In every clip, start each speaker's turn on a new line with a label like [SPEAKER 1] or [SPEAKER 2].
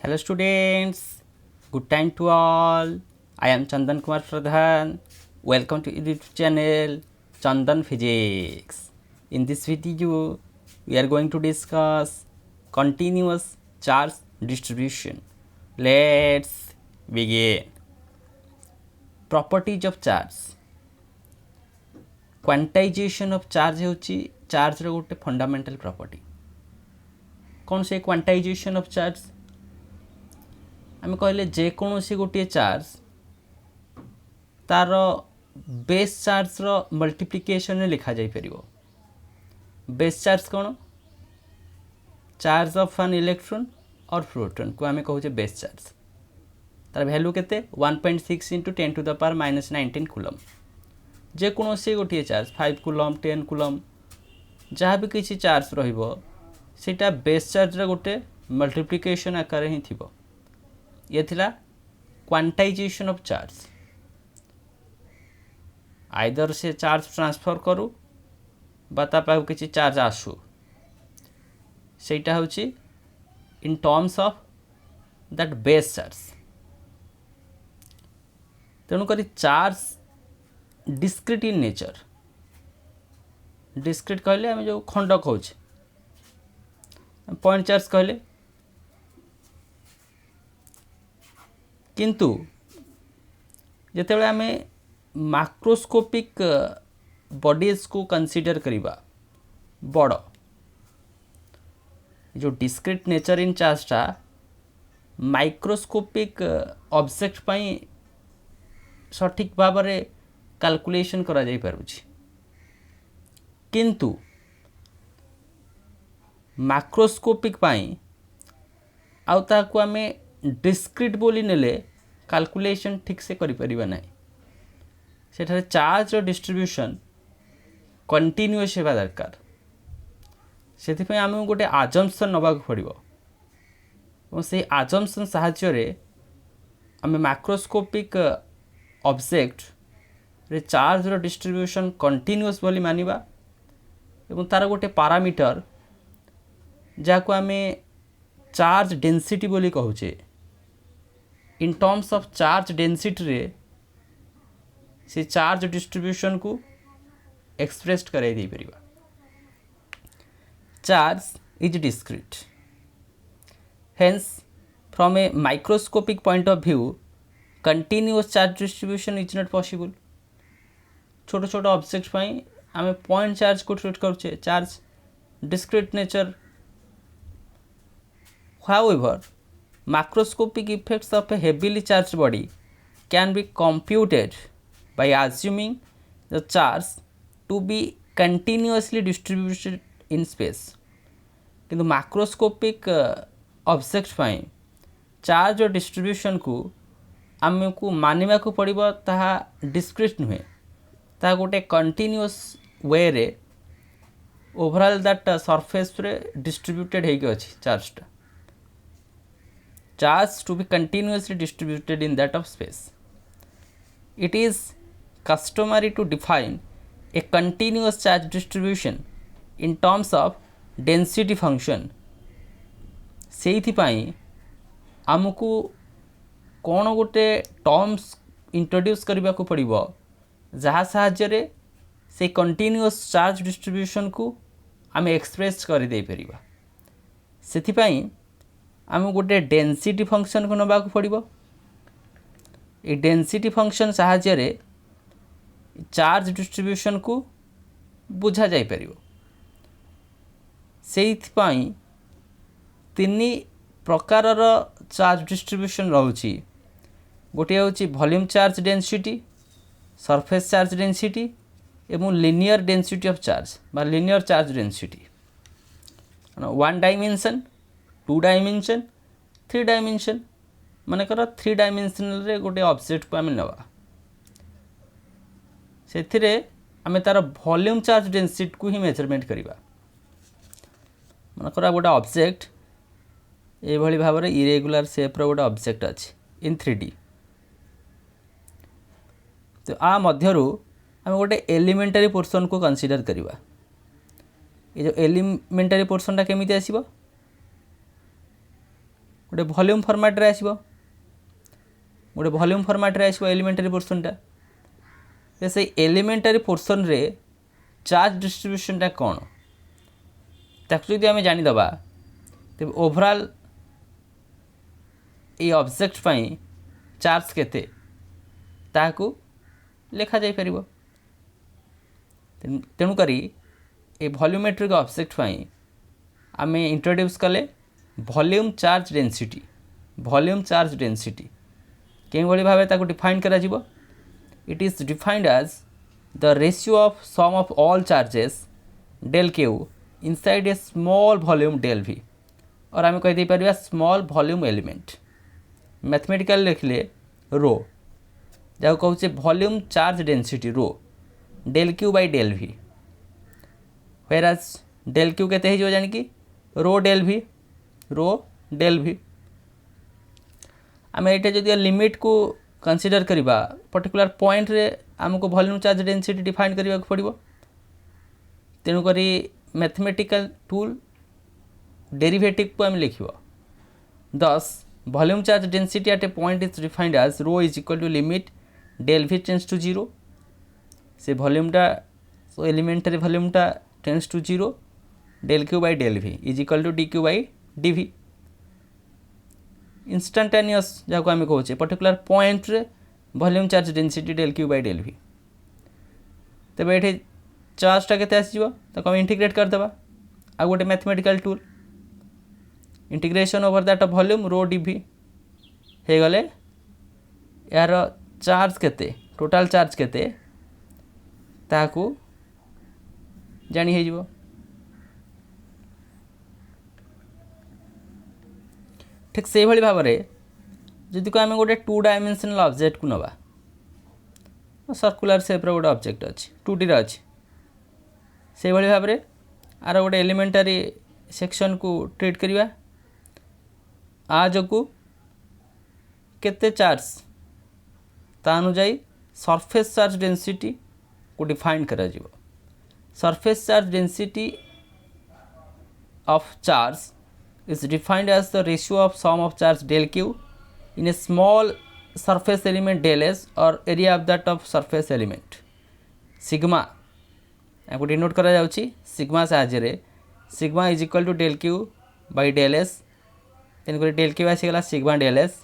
[SPEAKER 1] Hello students, good time to all. I am Chandan Kumar Pradhan. Welcome to YouTube channel Chandan Physics. In this video, we are going to discuss continuous charge distribution. Let's begin. Properties of charge. Quantization of charge होची charge रो गोटे fundamental property. कौन से quantization of charge? आम कहले जेकोसी गोटे charge तार base charge रो multiplication लिखा जाई परिबो। बेस चार्ज कौन? चार्ज ऑफ एन इलेक्ट्रॉन और प्रोटॉन को आम कहूचे बेस चार्ज। तार वैल्यू केते 1.6 into 10 to the power -19 coulomb. जेकोसी गोटे चार्ज 5 कूलम 10 कूलम जहाँ भी किसी चार्ज रहिबो सेटा बेस चार्ज रो गोटे मल्टीप्लिकेशन आकार ही थिबो। ये थिला क्वांटाइजेशन ऑफ चार्ज। आइदर से चार्ज ट्रांसफर करू बता पाऊ किसी चार्ज आसू सेटा होची in terms of that base charge. तेणुक charge discrete in nature. Discrete कहले आम जो खंड कहूँ पॉइंट चार्ज कहले, किंतु जितेबाला आम माक्रोस्कोपिक बॉडीज को कंसीडर करिबा बड़ जो डिस्क्रीट नेचर इन चार्जटा माइक्रोस्कोपिक ऑब्जेक्ट पाई सठिक भाव में कैलकुलेशन करा जाई पारुछि, किंतु माक्रोस्कोपिक पाई आउ ताकू आमे डिस्क्रीट बोली नेले कैलकुलेशन ठीक से करि परिबा नाही। सेठारे चार्ज और डिस्ट्रीब्यूशन कंटिन्यूअस हेबा दरकार। सेथिपई आमे गोटे आजम्पशन नबाक पड़िबो और से आजम्पशन साहाय्य रे आमे माक्रोस्कोपिक ऑब्जेक्ट रे चार्ज और डिस्ट्रीब्यूशन कंटिन्यूअस बोली मानिबा एवं तार गोटे पैरामीटर जाको आमे चार्ज डेंसिटी बोली कहूचे। In terms of charge density रे से चार्ज डिस्ट्रीब्यूशन को एक्सप्रेस कराई दे परिबा। Charge is discrete, hence from a microscopic point of view continuous charge distribution is not possible. छोट छोट ऑब्जेक्ट पाई आमे पॉइंट चार्ज को ट्रीट करूचे, charge discrete nature. However, macroscopic effects of a heavily charged body can be computed by assuming the charge to be continuously distributed in space. किंतु macroscopic object पाई charge और distribution को आमको मानिबा को पड़िबो ताहा discrete नुहे, ताहा गोटे कंटिन्यूअस वे रे ओवरऑल दैट सरफेस रे डिस्ट्रीब्यूटेड हेके अछि चार्जटा। Charge to be continuously distributed in that of space. It is customary to define a continuous charge distribution in terms of density function. सेइथिपाई आमको कौन गोटे टर्म्स इंट्रोड्यूस करबा को पड़िबो जहाँ साहाय्य रे से कंटिन्यूअस चार्ज डिस्ट्रीब्यूशन को आम एक्सप्रेस कर दे परिबा। सेथिपाई आम गोटे डेंसिटी फंक्शन को नबाक पड़िबो। ए डेंसिटी फंक्शन साहाय्य रे चार्ज डिस्ट्रीब्यूशन को बुझा जाई परिबो। सेइथिपाई तीनी प्रकारर चार्ज डिस्ट्रीब्यूशन रहउची। गोटे होची volume charge density, surface charge density एवं लिनियर डेंसिटी ऑफ चार्ज बा linear charge density. One dimension, 2 dimension, 3 dimension. मानकर 3 डायमेंशनल रे गोटे ऑब्जेक्ट को आम नवा से आम तार वॉल्यूम चार्ज डेंसिटी को ही मेजरमेंट करवा। मानकर गोटे ऑब्जेक्ट ये भाव में इरेगुलर शेप रो गोटे ऑब्जेक्ट अच्छी इन 3D। तो आ मध्यरु आम गोटे एलिमेंटरी पोर्शन को कंसीडर करवा। ये जो एलिमेंटरी पोर्शन टा केमिति आसीबो गोटे वॉल्यूम फॉर्मेट रे आसीबो गोटे वॉल्यूम फॉर्मेट रे आसीबो एलिमेंटरी पोर्शनटा तो से एलिमेंटरी पोर्शन रे चार्ज डिस्ट्रीब्यूशनटा कौन ताकू यदि आम जानीदबा तेज ओवरऑल ये ऑब्जेक्ट पाई चार्ज केते ताकू लिखा जाई परिबो तेणुक ये वॉल्यूमेट्रिक ऑब्जेक्ट पाई आम इंट्रोड्यूस कले वॉल्यूम चार्ज डेंसिटी केवल भाव ताकू डिफाइन करा जिवो it is defined as the ratio of sum of all charges del Q inside a small volume del V और आम कही पार स्मॉल वॉल्यूम एलिमेंट मैथमेटिकल लिखले रो जहाँ कहूँ volume charge density rho del Q by del V whereas del Q केते हो जानिकी रो del we आम ये जो लिमिट को कंसीडर करवा पर्टिकुलर पॉइंट रे आमको वॉल्यूम चार्ज डेंसिटी डिफाइन करने को पड़ो तेणुक मैथमेटिकल टूल डेरिवेटिव को आम लिख दस volume charge density at a point is defined as rho is equal to limit del V tends to zero से वॉल्यूमटा एलिमेंटरी वॉल्यूमटा tends to zero del Q by del V is equal to D Q by D V instantaneous जहाँ आम कहे particular point रे volume charge density del Q by del V तेज ये चार्जटा केते आसीबो ताको हम इंटीग्रेट करदेबा आ गोटे mathematical tool integration over that of volume rho D V हो गले यार चार्ज केते टोटाल चार्ज केते ताकू जानी हो ठीक से भाई भाव में जदि को आम गोटे 2 डायमेंशनल ऑब्जेक्ट को नवा सर्कुलर शेप्र गोटे ऑब्जेक्ट अच्छी 2D अच्छी से भाई भाव में आर गोटे एलिमेंटरी सेक्शन को ट्रीट करवा आज को केते चार्ज ता अनुजाई सरफेस चार्ज डेंसिटी को डिफाइन करा जिवो surface charge density of charge is defined as the ratio of sum of charge del q in a small surface element del s or area of that of surface element sigma आपको denote करा जाउची sigma साहाय्य sigma is equal to del Q by del S तेणुक del Q आसीगला sigma del S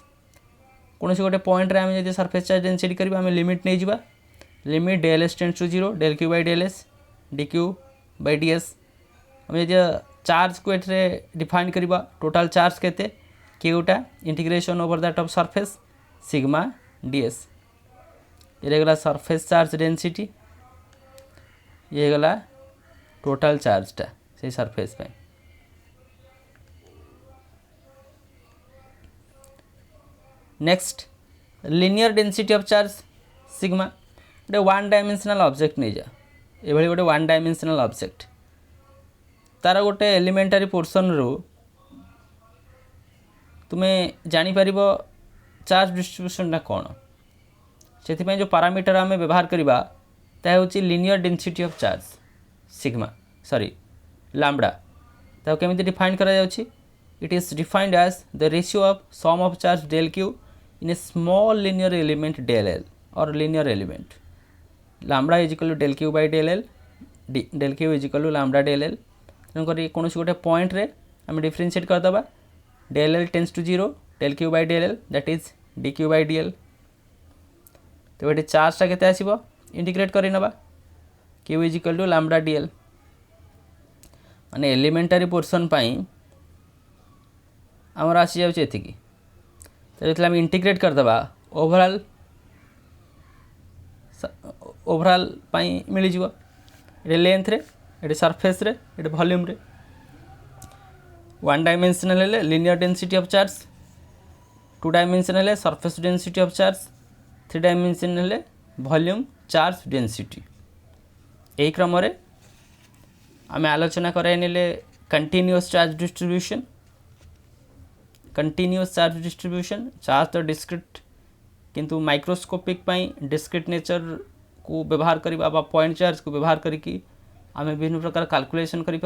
[SPEAKER 1] कौन गोटे point आम जब सरफेस चार्ज डेंसिटी करेंगे आम लिमिट नहीं जावा limit del S tends to zero del Q by del S D Q by D S आम जब चार्ज को एठरे डिफाइन करवा टोटाल चार्ज केते क्यूटा integration over that of surface sigma DS ये गला सरफेस चार्ज डेंसिटी ये गला टोटाल चार्जटा से सरफेस पे next linear density of charge sigma गोटे 1 डायमेंशनल ऑब्जेक्ट नहीं जा ये गोटे 1 डायमेंशनल ऑब्जेक्ट तार गोटे एलिमेंटरी पोर्शन रू तुम्हें जापर चार्ज डिस्ट्रीब्यूशनटा कौन से जो पारामीटर आम व्यवहार करवा ता हूँ linear density of charge sigma sorry lambda ताको केमिति डिफाइन करा जाउछि it is defined as the ratio of sum of charge del q in a small linear element del l और linear element lambda is equal to del Q by del l del q is equal to lambda del l तेणुक कौन गोटे point रे आम differentiate करदे del l tends to zero del Q by del L that is D Q by D L तो ये चार्जटा केते आसीबो इंटीग्रेट करि नबा Q is equal to lambda D L माने एलिमेंटरी पोर्शन पाई आमर आसी जाउछि एतिकी तो जो आम इंटीग्रेट करदे ओवरऑल पाई मिल जिवो ये लेंथ रे ये सरफेस रे ये वॉल्यूम रे 1 डायमेंशनल हेले linear density of charge 2 dimensional हेले surface density of charge 3 dimensional हेले वॉल्यूम चार्ज डेंसिटी यही क्रम रे आम आलोचना कराइने कंटिन्यूअस चार्ज डिस्ट्रीब्यूशन चार्ज तो डिस्क्रिट किंतु माइक्रोस्कोपिक पाई डिस्क्रिट नेचर को व्यवहार करवा पॉइंट चार्ज को व्यवहार करके आम विभिन्न प्रकार कैलकुलेशन करें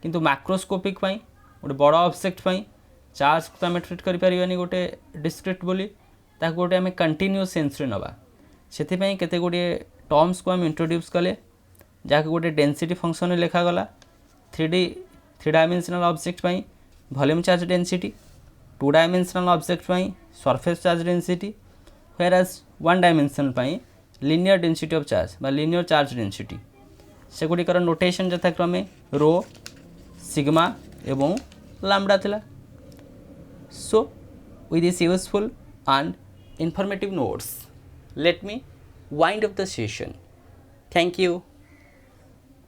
[SPEAKER 1] किंतु मैक्रोस्कोपिक पाई गोटे बड़ ऑब्जेक्ट पाई चार्ज को आम ट्रिट करें गोटे डिस्क्रिट बोली ताको गोटे आम कंटिन्यूअस सेन्स रे नवा से केते गुड़े टर्म्स को आम इंट्रोड्यूस कले जहाँ गोटे डेंसिटी फंक्शन लिखागला 3 dimensional object volume charge density 2 dimensional object surface charge density where as 1 dimensional linear density of charge बा लिनियर चार्ज डेंसिटी सेगुड़िकर नोटेशन यथाक्रमे रो सिग्मा एवं लैम्बडा थिला। So with this useful and informative notes let me wind up the session. Thank you.